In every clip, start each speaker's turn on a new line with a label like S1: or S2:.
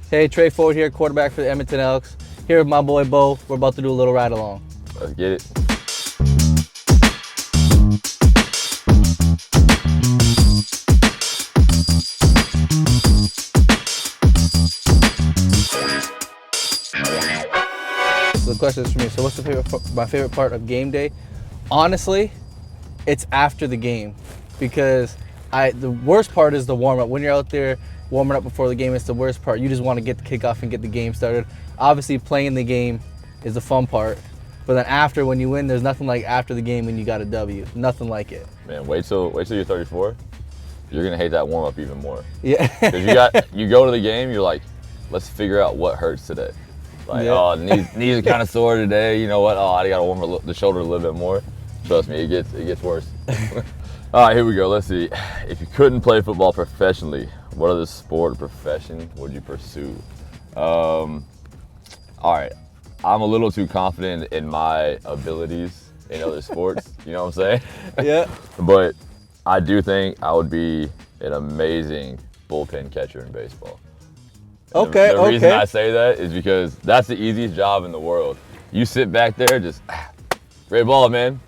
S1: Hey, Tre Ford here, quarterback for the Edmonton Elks. Here with my boy Bo. We're about to do a little ride along.
S2: Let's get it.
S1: So the question is for me, so what's my favorite part of game day? Honestly, it's after the game, because the worst part is the warm-up. When you're out there warming up before the game, it's the worst part. You just want to get the kickoff and get the game started. Obviously, playing the game is the fun part, but then after, when you win, there's nothing like after the game when you got a W. Nothing like it.
S2: Man, wait till you're 34. You're gonna hate that warm-up even more.
S1: Yeah.
S2: Because you go to the game, you're like, let's figure out what hurts today. Like,
S1: yeah.
S2: Oh, knees are kind of sore today. You know what? Oh, I gotta warm the shoulder a little bit more. Trust me, it gets worse. All right, here we go. Let's see. If you couldn't play football professionally, what other sport or profession would you pursue? All right, I'm a little too confident in my abilities in other sports. You know what I'm saying?
S1: Yeah.
S2: But I do think I would be an amazing bullpen catcher in baseball.
S1: Okay,
S2: the reason I say that is because that's the easiest job in the world. You sit back there, just great ball, man.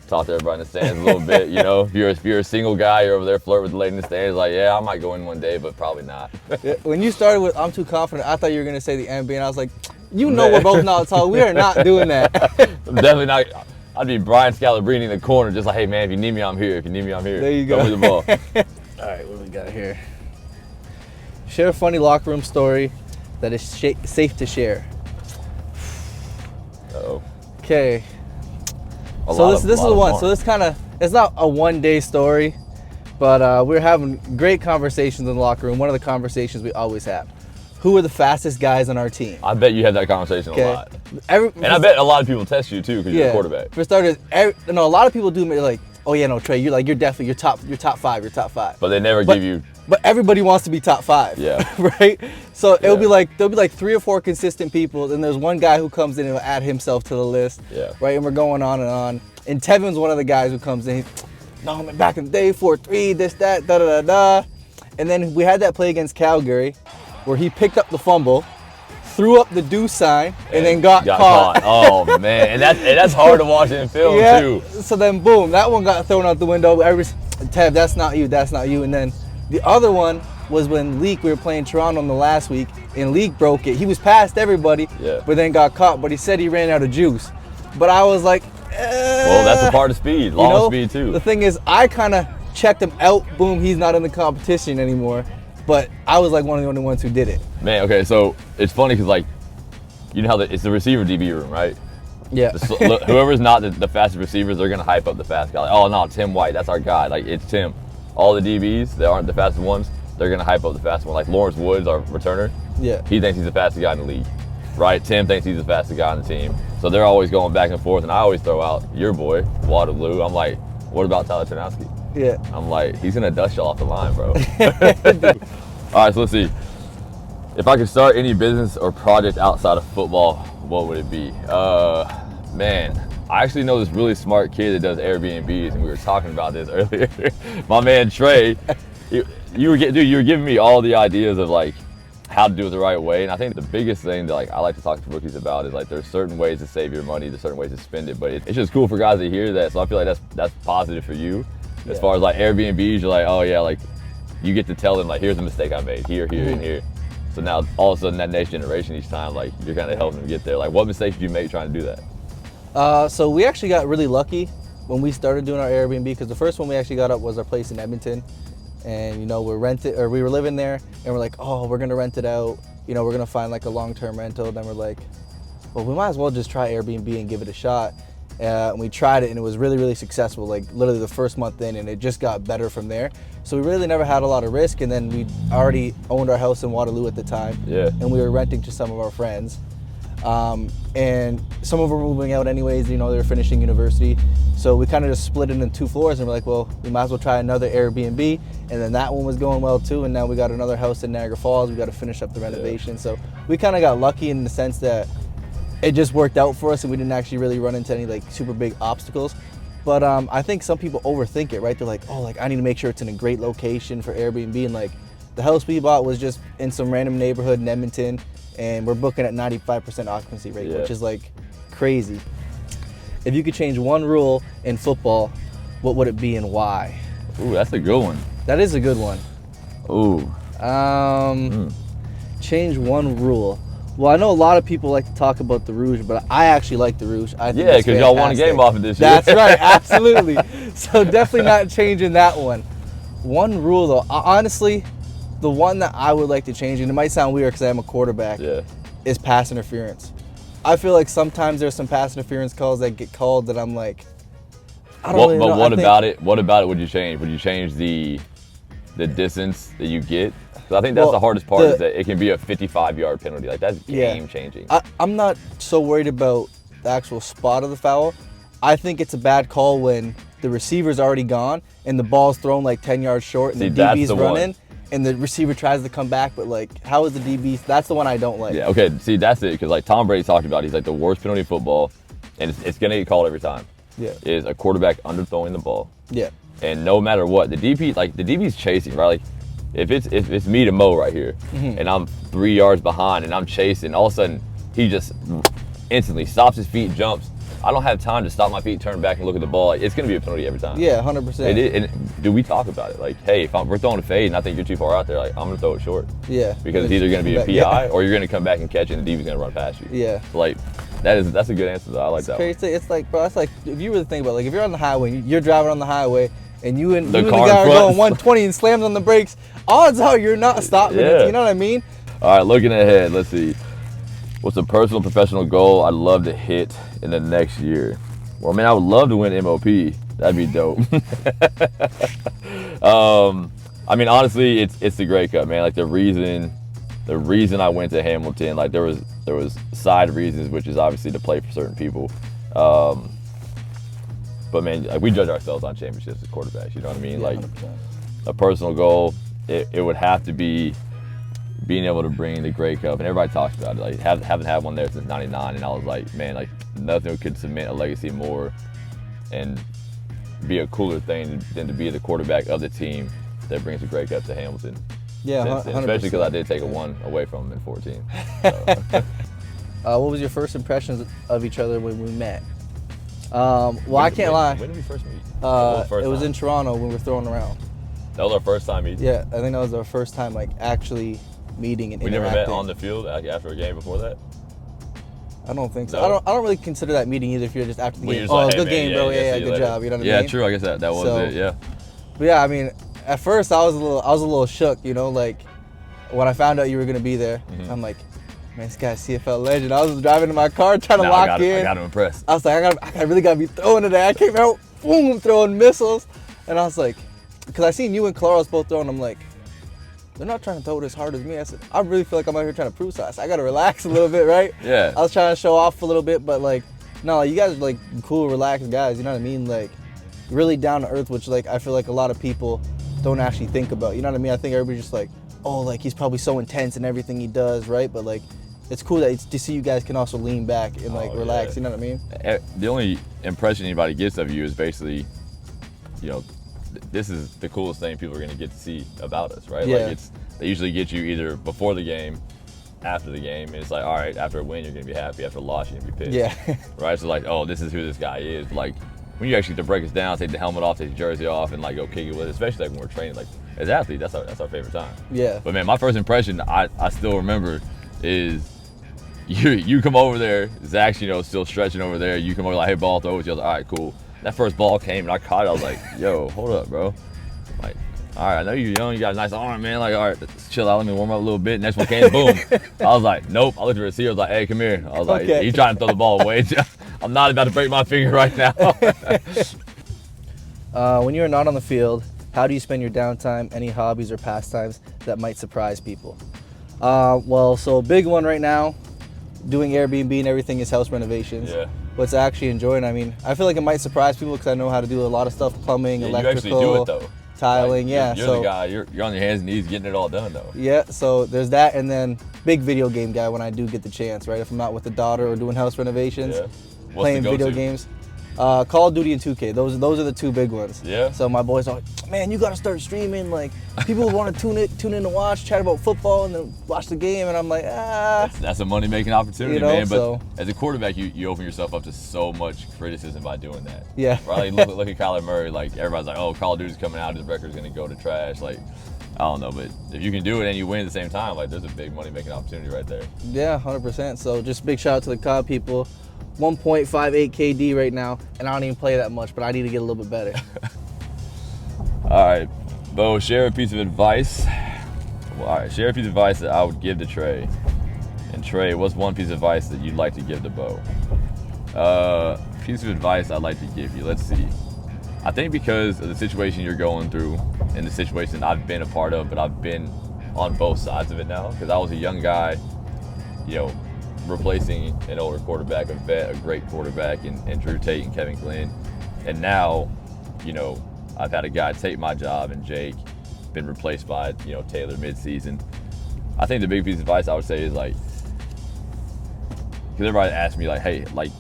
S2: Talk to everybody in the stands a little bit, you know. If you're a single guy, you're over there flirting with the lady in the stands, like, yeah, I might go in one day, but probably not.
S1: Yeah, when you started with I'm too confident, I thought you were gonna say the NBA, and I was like, you know, we're both not tall. We are not doing that.
S2: I'm definitely not. I'd be Brian Scalabrine in the corner, just like, hey man, if you need me, I'm here. If you need me, I'm here.
S1: There you go.
S2: Throw me the ball.
S1: All right, what do we got here? Share a funny locker room story that is safe to share.
S2: Uh-oh.
S1: Okay. So this is the one. So this it's not a one-day story, but we're having great conversations in the locker room. One of the conversations we always have: who are the fastest guys on our team?
S2: I bet you have that conversation a lot. And I bet a lot of people test you too because you're a quarterback.
S1: For starters, a lot of people do like, oh yeah, no, Tre, you're definitely you're top five.
S2: But they never give you.
S1: But everybody wants to be top five.
S2: Yeah.
S1: Right. So there'll be like 3 or 4 consistent people, and there's one guy who comes in and will add himself to the list.
S2: Yeah.
S1: Right. And we're going on and on. And Tevin's one of the guys who comes in. No, man, back in the day, 4-3, this, that, da da da da. And then we had that play against Calgary, where he picked up the fumble, threw up the do sign, and then got caught.
S2: Oh man, and that's hard to watch in film too.
S1: So then boom, that one got thrown out the window. Tev, that's not you. And then the other one was when Leak, we were playing Toronto in the last week, and Leak broke it. He was past everybody, but then got caught. But he said he ran out of juice. But I was like,
S2: well, that's a part of speed, long speed too.
S1: The thing is, I kind of checked him out. Boom, he's not in the competition anymore. But I was like one of the only ones who did it.
S2: Man, okay, so it's funny because like, you know how it's the receiver DB room, right?
S1: Yeah.
S2: Whoever's not the fastest receivers, they're gonna hype up the fast guy. Like, oh no, Tim White, that's our guy. Like it's Tim. All the DBs that aren't the fastest ones, they're gonna hype up the fastest one. Like Lawrence Woods, our returner.
S1: Yeah.
S2: He thinks he's the fastest guy in the league, right? Tim thinks he's the fastest guy on the team. So they're always going back and forth, and I always throw out your boy, Waterloo. I'm like, what about Tyler Tarnowski?
S1: Yeah.
S2: I'm like, he's gonna dust y'all off the line, bro. All right, so let's see. If I could start any business or project outside of football, what would it be? Man, I actually know this really smart kid that does Airbnbs, and we were talking about this earlier. My man Tre, you were giving me all the ideas of like how to do it the right way, and I think the biggest thing that like I like to talk to rookies about is like there's certain ways to save your money, there's certain ways to spend it, but it's just cool for guys to hear that. So I feel like that's positive for you. As far as like Airbnbs, you're like, oh yeah, like you get to tell them like, here's a mistake I made here, and here. So now all of a sudden that next generation each time, like you're kind of helping them get there. Like what mistakes did you make trying to do that?
S1: So we actually got really lucky when we started doing our Airbnb, because the first one we actually got up was our place in Edmonton. And we were living there, and we're like, oh, we're gonna rent it out. We're gonna find like a long-term rental. Then we're like, well, we might as well just try Airbnb and give it a shot. And we tried it, and it was really, really successful. Like literally the first month in, and it just got better from there. So we really never had a lot of risk. And then we already owned our house in Waterloo at the time.
S2: Yeah.
S1: And we were renting to some of our friends. And some of them were moving out anyways, they were finishing university. So we kind of just split it in 2 floors, and we're like, well, we might as well try another Airbnb. And then that one was going well too. And now we got another house in Niagara Falls. We got to finish up the renovation. Yeah. So we kind of got lucky in the sense that it just worked out for us, and we didn't actually really run into any like super big obstacles. But I think some people overthink it, right? They're like, oh, like I need to make sure it's in a great location for Airbnb, and like The house we bought was just in some random neighborhood in Edmonton, and we're booking at 95% occupancy rate, which is like crazy. If you could change one rule in football, what would it be and why?
S2: Ooh, that's a good one.
S1: That is a good one.
S2: Ooh.
S1: Change one rule. Well, I know a lot of people like to talk about the Rouge, but I actually like the Rouge. I think
S2: Yeah, because y'all won a game off of this year.
S1: That's right, absolutely. So definitely not changing that one. One rule though, honestly, the one that I would like to change, and it might sound weird because I'm a quarterback, is pass interference. I feel like sometimes there's some pass interference calls that get called that I'm like, I don't really know.
S2: But what about it? What about it would you change? Would you change the distance that you get? Because I think that's the hardest part, is that it can be a 55-yard penalty. Like, that's game-changing.
S1: I'm not so worried about the actual spot of the foul. I think it's a bad call when the receiver's already gone and the ball's thrown like 10 yards short and the DB's running and the receiver tries to come back, but like, how is the DB? That's the one I don't like.
S2: Yeah, okay, see, that's it. Because like Tom Brady talked about, he's like, the worst penalty in football, and it's going to get called every time, is a quarterback underthrowing the ball. Yeah. And no matter what, the DB's chasing, right? Like, if it's me to Mo right here, and I'm 3 yards behind and I'm chasing, all of a sudden he just instantly stops his feet, jumps. I don't have time to stop my feet, turn back, and look at the ball. It's going to be a penalty every time.
S1: Yeah, 100%.
S2: And do we talk about it? Like, hey, if we're throwing a fade and I think you're too far out there, like, I'm going to throw it short. Yeah. Because it's either going to be a PI or you're going to come back and catch it and the DB's going to run past you. Yeah. So, like, that's a good answer, though. I like that one.
S1: It's like, bro, it's like, if you really think about it, like, if you're on the highway, you're driving on the highway, and you and the guy are going 120 and slams on the brakes, odds are you're not stopping it. You know what I mean?
S2: All right, looking ahead, let's see. What's a personal professional goal I'd love to hit in the next year? Well, man, I would love to win MOP. That'd be dope. I mean, honestly, it's the Grey Cup, man. Like, the reason I went to Hamilton, like, there was side reasons, which is obviously to play for certain people. But man, like, we judge ourselves on championships as quarterbacks. You know what I mean? Like, 100%. A personal goal, it would have to be being able to bring the Grey Cup, and everybody talks about it. Like, haven't had one there since '99, and I was like, man, like, nothing could cement a legacy more and be a cooler thing than to be the quarterback of the team that brings the Grey Cup to Hamilton. Yeah, 100%. Especially because I did take a one away from him in 14. So.
S1: What was your first impressions of each other when we met? I can't lie.
S2: When did we first meet?
S1: It was in Toronto when we were throwing around.
S2: That was our first time meeting?
S1: Yeah, I think that was our first time, like, actually meeting and interacting.
S2: We never met on the field after a game before that?
S1: I don't think so. No? I don't really consider that meeting either if you're just after the game.
S2: Like,
S1: good game, bro. Yeah, good job. You know what I mean?
S2: Yeah, true. I guess that was it, yeah.
S1: But yeah, I mean, at first I was a little shook, you know, like, when I found out you were going to be there. I'm like, man, this guy's CFL legend. I was driving in my car trying to lock in.
S2: I got to impress.
S1: I was like, I really got to be throwing today. I came out, boom, throwing missiles. And I was like, because I seen you and Claros both throwing, I'm like, they're not trying to throw it as hard as me. I said, I really feel like I'm out here trying to prove something. I got to relax a little bit, right?
S2: Yeah.
S1: I was trying to show off a little bit, but like, no, you guys are like cool, relaxed guys. You know what I mean? Like, really down to earth, which like I feel like a lot of people don't actually think about. You know what I mean? I think everybody's just like, oh, like he's probably so intense in everything he does, right? But like, it's cool to see you guys can also lean back and like relax. You know what I mean?
S2: The only impression anybody gets of you is basically, you know, this is the coolest thing people are going to get to see about us, right?
S1: Yeah.
S2: Like, they usually get you either before the game, after the game, and it's like, all right, after a win you're going to be happy, after a loss you're going to be pissed. Yeah. Right? So like, oh, this is who this guy is. But like, when you actually get to break us down, take the helmet off, take the jersey off, and like go kick it with it, especially like when we're training, like as athletes, that's our favorite time.
S1: Yeah.
S2: But man, my first impression I still remember is you come over there, Zach's, you know, still stretching over there, you come over like, hey, ball, throw it to you. I was like, all right, cool. That first ball came and I caught it. I was like, yo, hold up, bro. Like, all right, I know you're young, you got a nice arm, man. Like, all right, let's chill out, let me warm up a little bit. Next one came, boom. I was like, nope. I looked at the receiver, I was like, hey, come here. I was like, you trying to throw the ball away? I'm not about to break my finger right now.
S1: When you're not on the field, how do you spend your downtime? Any hobbies or pastimes that might surprise people? Well, so a big one right now, doing Airbnb and everything is house renovations. Yeah. What's actually enjoying, I mean, I feel like it might surprise people because I know how to do a lot of stuff, plumbing, electrical,
S2: you actually do it though.
S1: Tiling,
S2: like,
S1: yeah.
S2: You're the guy, you're on your hands and knees getting it all done though.
S1: Yeah, so there's that, and then big video game guy when I do get the chance, right? If I'm out with the daughter or doing house renovations, playing video games. Call of Duty and 2K. Those are the two big ones.
S2: Yeah.
S1: So my boys are like, man, you got to start streaming. Like, people want to tune in to watch, chat about football, and then watch the game. And I'm like,
S2: That's a money-making opportunity,
S1: You know,
S2: man. But
S1: so-
S2: as a quarterback, you open yourself up to so much criticism by doing that.
S1: Yeah.
S2: Right? Like, look at Kyler Murray. Like, everybody's like, oh, Call of Duty's coming out. His record's going to go to trash. Like, I don't know. But if you can do it and you win at the same time, like, there's a big money-making opportunity right there.
S1: Yeah, 100%. So just big shout out to the COD people. 1.58 KD right now, and I don't even play that much, but I need to get a little bit better.
S2: All right, Bo, share a piece of advice. Well, all right, share a piece of advice that I would give to Trey. And Trey, what's one piece of advice that you'd like to give to Bo? Piece of advice I'd like to give you. Let's see. I think because of the situation you're going through and the situation I've been a part of, but I've been on both sides of it now. Because I was a young guy, replacing an older quarterback, a vet, a great quarterback in Drew Tate and Kevin Glenn. And now, I've had a guy take my job and Jake, been replaced by, Taylor midseason. I think the big piece of advice I would say is like, because everybody asked me like, hey, like,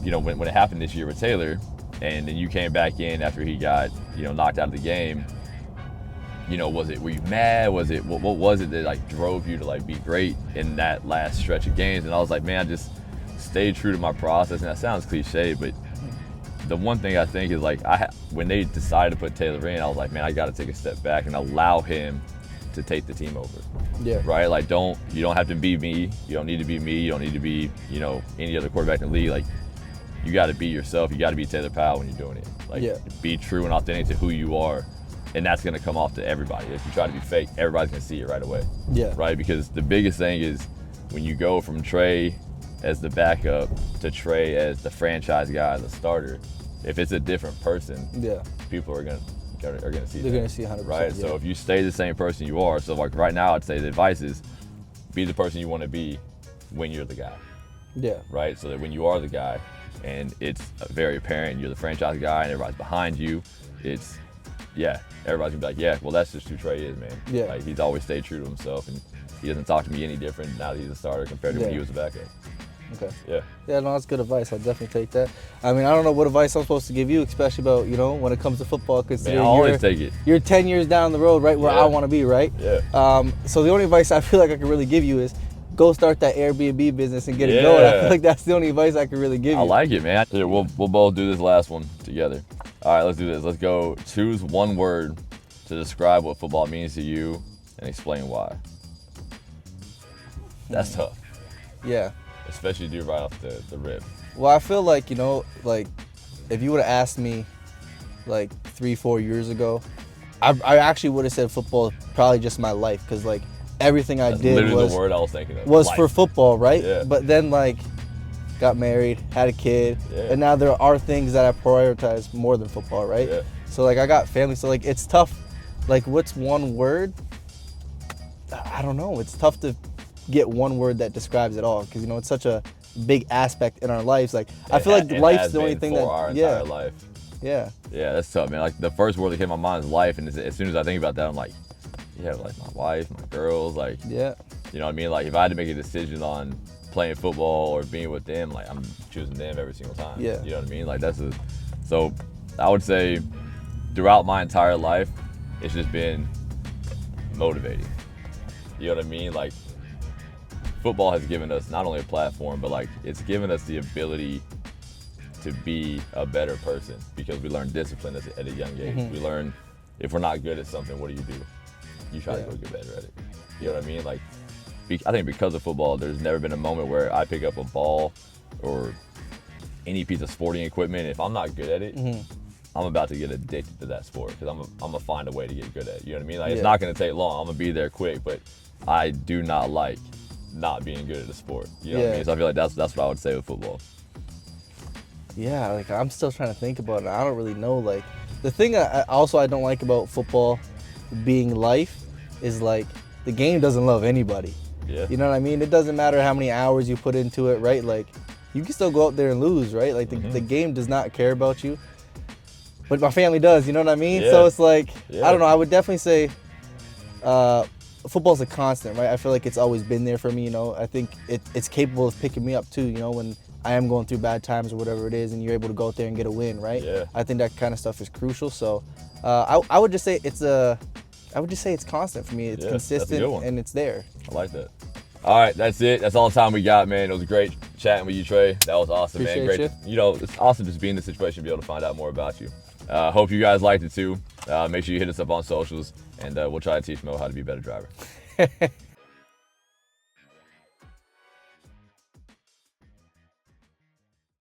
S2: when it happened this year with Taylor, and then you came back in after he got, knocked out of the game, were you mad? Was it, what was it that like drove you to like be great in that last stretch of games? And I was like, man, I just stayed true to my process. And that sounds cliche, but the one thing I think is like, when they decided to put Taylor in, I was like, man, I got to take a step back and allow him to take the team over.
S1: Yeah.
S2: Right? Like, you don't have to be me. You don't need to be me. You don't need to be, any other quarterback in the league. Like, you got to be yourself. You got to be Taylor Powell when you're doing it. Like, be true and authentic to who you are. And that's going to come off to everybody. If you try to be fake, everybody's going to see it right away.
S1: Yeah.
S2: Right? Because the biggest thing is when you go from Trey as the backup to Trey as the franchise guy, the starter, if it's a different person, people are going to see
S1: They're
S2: that.
S1: going to see 100%.
S2: Right?
S1: Yeah.
S2: So if you stay the same person you are, so like right now I'd say the advice is be the person you want to be when you're the guy.
S1: Yeah.
S2: Right? So that when you are the guy and it's very apparent you're the franchise guy and everybody's behind you, everybody's gonna be like, yeah, well, that's just who Trey is, man.
S1: Yeah.
S2: Like, he's always stayed true to himself, and he doesn't talk to me any different now that he's a starter compared to when he was a backup.
S1: Okay.
S2: Yeah.
S1: Yeah, no, that's good advice. I'll definitely take that. I mean, I don't know what advice I'm supposed to give you, especially about, when it comes to football, because
S2: Man, I always take it.
S1: You're 10 years down the road, right where I want to be, right?
S2: Yeah.
S1: So the only advice I feel like I can really give you is go start that Airbnb business and get it going. I feel like that's the only advice I can really give you.
S2: I like it, man. Here, we'll both do this last one together. All right, let's do this. Let's go choose one word to describe what football means to you and explain why. That's tough.
S1: Yeah.
S2: Especially do right off the rip.
S1: Well, I feel like, if you would have asked me like 3-4 years ago, I actually would have said football probably just my life, because like everything I
S2: That's
S1: did
S2: literally the word I was thinking of.
S1: was
S2: Life.
S1: for football, right?
S2: Yeah.
S1: But then like got married, had a kid, and now there are things that I prioritize more than football, right?
S2: Yeah.
S1: So like I got family, so like it's tough. Like, what's one word? I don't know. It's tough to get one word that describes it all, because it's such a big aspect in our lives. Like, I feel like life's the only thing that
S2: our entire life.
S1: Yeah.
S2: Yeah, that's tough, man. Like, the first word that came to my mind is life, and as soon as I think about that, I'm like, like my wife, my girls, like, you know what I mean? Like, if I had to make a decision on playing football or being with them, like, I'm choosing them every single time.
S1: Yeah.
S2: You know what I mean? Like, so I would say throughout my entire life, it's just been motivating. You know what I mean? Like, football has given us not only a platform, but like it's given us the ability to be a better person, because we learn discipline at a young age. We learn if we're not good at something, what do? You try to go get better at it. You know what I mean? Like, I think because of football, there's never been a moment where I pick up a ball or any piece of sporting equipment. If I'm not good at it, I'm about to get addicted to that sport, because I'm gonna find a way to get good at it. You know what I mean? Like, it's not gonna take long. I'm gonna be there quick, but I do not like not being good at a sport. You know what I mean? So I feel like that's what I would say with football.
S1: Yeah, like I'm still trying to think about it. I don't really know. Like, the thing I don't like about football being life is like the game doesn't love anybody.
S2: Yeah.
S1: You know what I mean? It doesn't matter how many hours you put into it, right? Like, you can still go out there and lose, right? Like, the game does not care about you. But my family does, you know what I mean?
S2: Yeah.
S1: So it's like, I don't know, I would definitely say football's a constant, right? I feel like it's always been there for me, I think it's capable of picking me up too, when I am going through bad times or whatever it is, and you're able to go out there and get a win, right?
S2: Yeah.
S1: I think that kind of stuff is crucial. So I would just say it's constant for me. It's
S2: Yeah, that's a
S1: consistent
S2: good one.
S1: and it's there.
S2: I like that. All right, that's it. That's all the time we got, man. It was great chatting with you, Trey. That was awesome, man.
S1: Appreciate
S2: Great. You know, it's awesome just being in this situation, be able to find out more about you. Hope you guys liked it too. Make sure you hit us up on socials, and we'll try to teach Mo how to be a better driver.